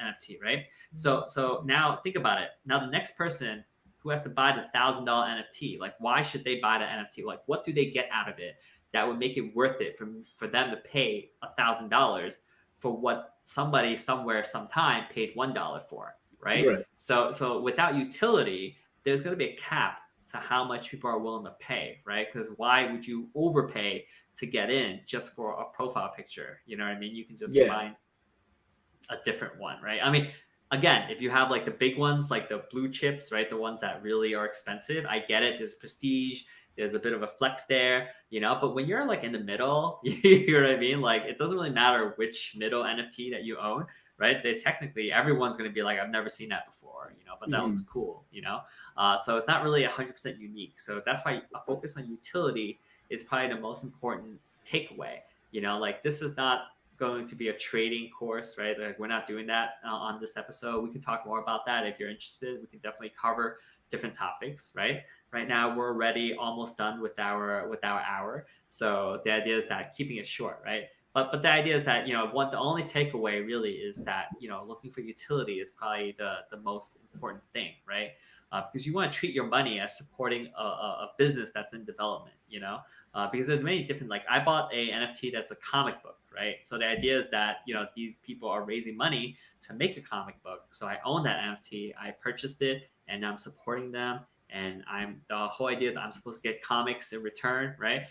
S1: NFT, right? So now think about it. Now the next person who has to buy the $1,000 NFT, like why should they buy the NFT? Like what do they get out of it that would make it worth it for them to pay $1,000 for what somebody somewhere sometime paid $1 for, right? So without utility, there's going to be a cap to how much people are willing to pay, right? Because why would you overpay to get in just for a profile picture? You know what I mean? You can just find a different one, right? I mean, again, if you have like the big ones, like the blue chips, right? The ones that really are expensive, I get it. There's prestige. There's a bit of a flex there, but when you're like in the middle, you know what I mean? Like it doesn't really matter which middle NFT that you own, right? They technically, everyone's going to be like, I've never seen that before, but that looks cool, so it's not really 100% unique. So that's why a focus on utility is probably the most important takeaway. Like this is not going to be a trading course, right? Like we're not doing that on this episode. We can talk more about that if you're interested. We can definitely cover different topics, right? Right now we're already almost done with our hour. So the idea is that keeping it short, right? But the idea is that, the only takeaway really is that, looking for utility is probably the most important thing, right? Because you want to treat your money as supporting a business that's in development, because there's many different, like I bought a NFT that's a comic book, right? So the idea is that, these people are raising money to make a comic book. So I own that NFT, I purchased it, and I'm supporting them. And the whole idea is I'm supposed to get comics in return, right?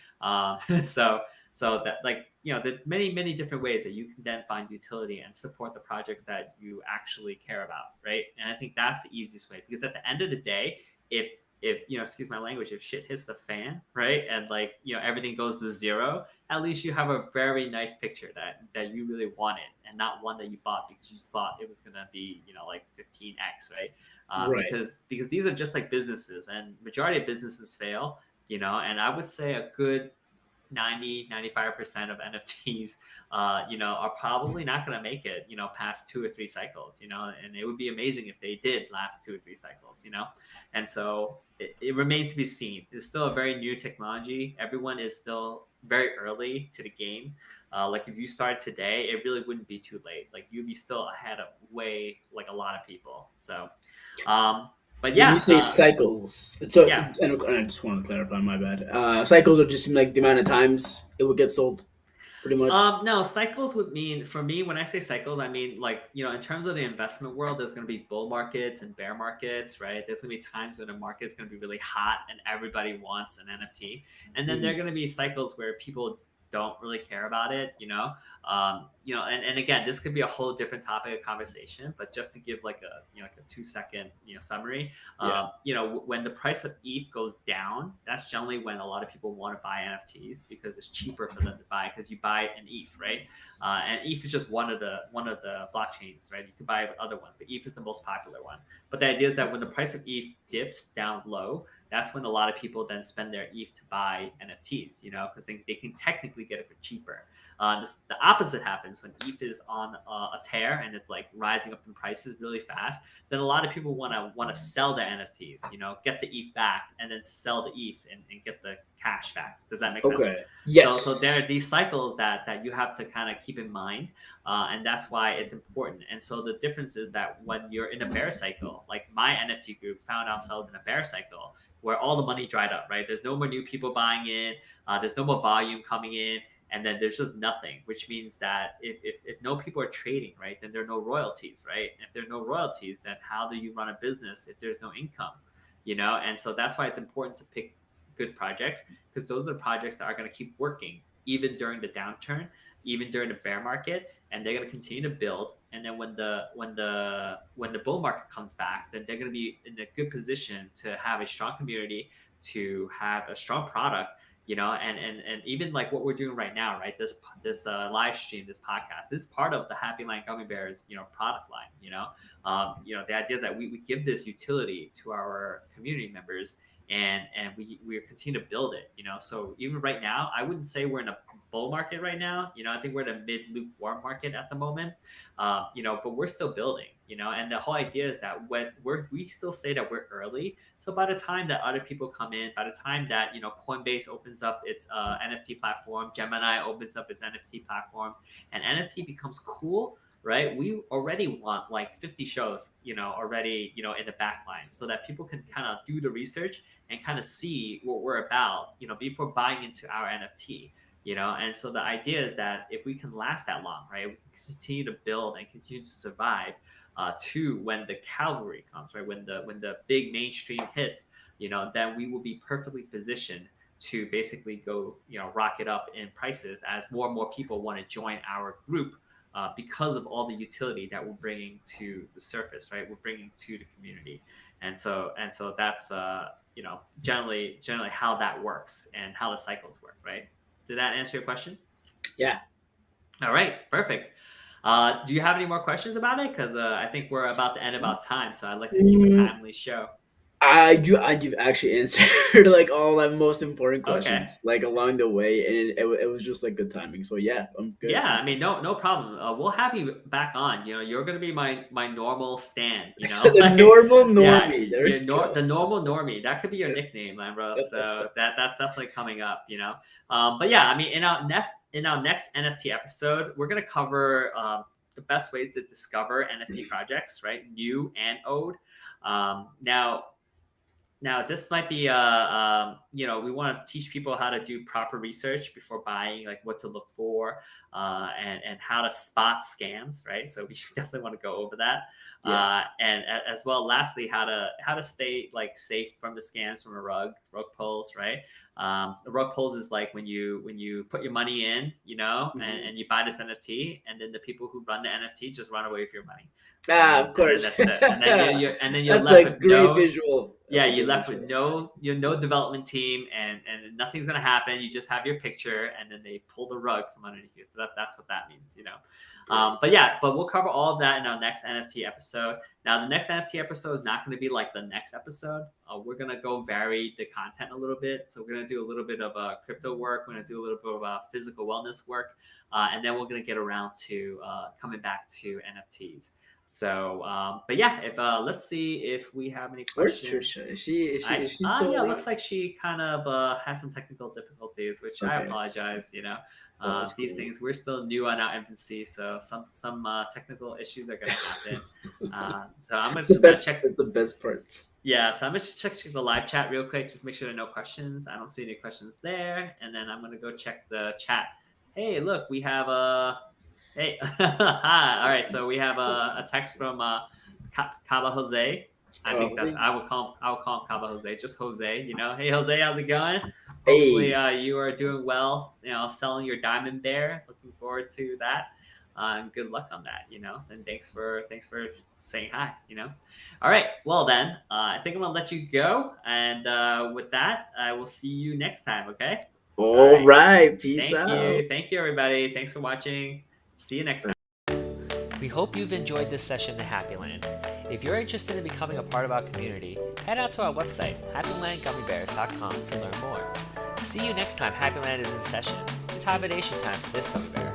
S1: So that, like, there's many different ways that you can then find utility and support the projects that you actually care about, right? And I think that's the easiest way, because at the end of the day, if excuse my language, if shit hits the fan, right, and like everything goes to zero, at least you have a very nice picture that you really wanted, and not one that you bought because you thought it was gonna be like 15x, right? Because these are just like businesses, and majority of businesses fail, and I would say a good 90-95% of NFTs are probably not going to make it past 2 or 3 cycles, and it would be amazing if they did last 2 or 3 cycles, and so it remains to be seen. It's still a very new technology. Everyone is still very early to the game. Like if you start today, it really wouldn't be too late. Like you'd be still ahead of way, like a lot of people. So but yeah,
S2: when you say cycles, so yeah. And I just want to clarify, my bad. Cycles are just like the amount of times it would get sold, pretty much.
S1: No, cycles would mean, for me, when I say cycles, I mean like in terms of the investment world, there's going to be bull markets and bear markets, right? There's going to be times when the market's going to be really hot and everybody wants an NFT, and then there are going to be cycles where people don't really care about it, and again, this could be a whole different topic of conversation, but just to give like a like a 2-second summary, when the price of ETH goes down, that's generally when a lot of people want to buy NFTs because it's cheaper for them to buy, because you buy an ETH, right? And ETH is just one of the blockchains, right? You can buy other ones, but ETH is the most popular one. But the idea is that when the price of ETH dips down low, that's when a lot of people then spend their ETH to buy NFTs, because they can technically get it for cheaper. The opposite happens when ETH is on a tear and it's like rising up in prices really fast. Then a lot of people want to sell their NFTs, get the ETH back and then sell the ETH and get the cash back. Does that make sense?
S2: Okay. Yes.
S1: So there are these cycles that you have to kind of keep in mind, and that's why it's important. And so the difference is that when you're in a bear cycle, like my NFT group found ourselves in a bear cycle where all the money dried up, right? There's no more new people buying in, there's no more volume coming in, and then there's just nothing, which means that if no people are trading, right, then there are no royalties, right? And if there are no royalties, then how do you run a business if there's no income, And so that's why it's important to pick good projects, because those are projects that are going to keep working even during the downturn, even during the bear market, and they're going to continue to build. And then when the bull market comes back, then they're going to be in a good position to have a strong community, to have a strong product, and even like what we're doing right now, right? This live stream, this podcast, this is part of the Happyland Gummy Bears, product line. The idea is that we give this utility to our community members, and we continue to build it. So even right now, I wouldn't say we're in a bull market right now. I think we're in a mid lukewarm market at the moment. But we're still building. And the whole idea is that we still say that we're early. So by the time that other people come in, by the time that Coinbase opens up its NFT platform, Gemini opens up its NFT platform, and NFT becomes cool, right? We already want like 50 shows, already, in the backline, so that people can kind of do the research and kind of see what we're about, before buying into our NFT. And so the idea is that if we can last that long, right, we can continue to build and continue to survive to when the cavalry comes, right, when the big mainstream hits, then we will be perfectly positioned to basically go, rocket up in prices as more and more people want to join our group, because of all the utility that we're bringing to the surface, right? We're bringing to the community, and so that's generally how that works and how the cycles work, right? Did that answer your question?
S2: Yeah.
S1: All right, perfect. Do you have any more questions about it? Because I think we're about to end about time, so I'd like to keep a timely show.
S2: You've actually answered like all the most important questions,
S1: Okay.
S2: like along the way, and it was just like good timing. So yeah, I'm good.
S1: Yeah, I mean, no problem. We'll have you back on. You're gonna be my normal stand.
S2: The normal normie.
S1: Yeah, the normal normie. That could be your nickname, man, bro. So that's definitely coming up. But yeah, I mean, in our next NFT episode, we're gonna cover the best ways to discover NFT projects, right? New and old. Now, this might be, we want to teach people how to do proper research before buying, like what to look for, and how to spot scams, right? So we should definitely want to go over that. Yeah. And as well, lastly, how to stay like safe from the scams from a rug pulls, right? The rug pulls is like when you put your money in, and you buy this NFT, and then the people who run the NFT just run away with your money.
S2: Of course.
S1: And then you're
S2: That's
S1: left
S2: a
S1: with
S2: great visual.
S1: Yeah, you're left with no development team, and nothing's gonna happen. You just have your picture, and then they pull the rug from underneath you. So that's what that means, But we'll cover all of that in our next NFT episode. Now, the next NFT episode is not going to be like the next episode. We're gonna go vary the content a little bit. So we're gonna do a little bit of crypto work. We're gonna do a little bit of physical wellness work, and then we're gonna get around to coming back to NFTs. So, but yeah, if let's see if we have any questions.
S2: Where's Trisha? Is she still
S1: yeah, looks like she kind of had some technical difficulties, which I apologize. These things, we're still new on our infancy, so some technical issues are gonna happen. So I'm gonna just check.
S2: It's the best parts.
S1: Yeah, so I'm gonna just check the live chat real quick, just make sure there are no questions. I don't see any questions there, and then I'm gonna go check the chat. Hey, look, we have Hey, hi. All right, so we have a text from Caba Jose. I think I would call him Caba Jose, just Jose. Hey Jose, how's it going? Hopefully you are doing well. Selling your diamond bear. Looking forward to that. And good luck on that. And thanks for saying hi. All right. Well then, I think I'm gonna let you go. And with that, I will see you next time. Okay.
S2: All right. Peace out.
S1: Thank you, everybody. Thanks for watching. See you next time. We hope you've enjoyed this session at Happyland.
S4: If you're interested in becoming a part of our community, head out to our website, happylandgummybears.com to learn more. See you next time Happyland is in session. It's hibernation time for this gummy bear.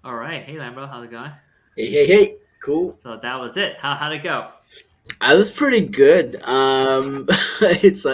S1: All right. Hey, Lambro, how's it going?
S2: Hey. Cool.
S1: So that was it. How'd it go?
S2: I was pretty good. It's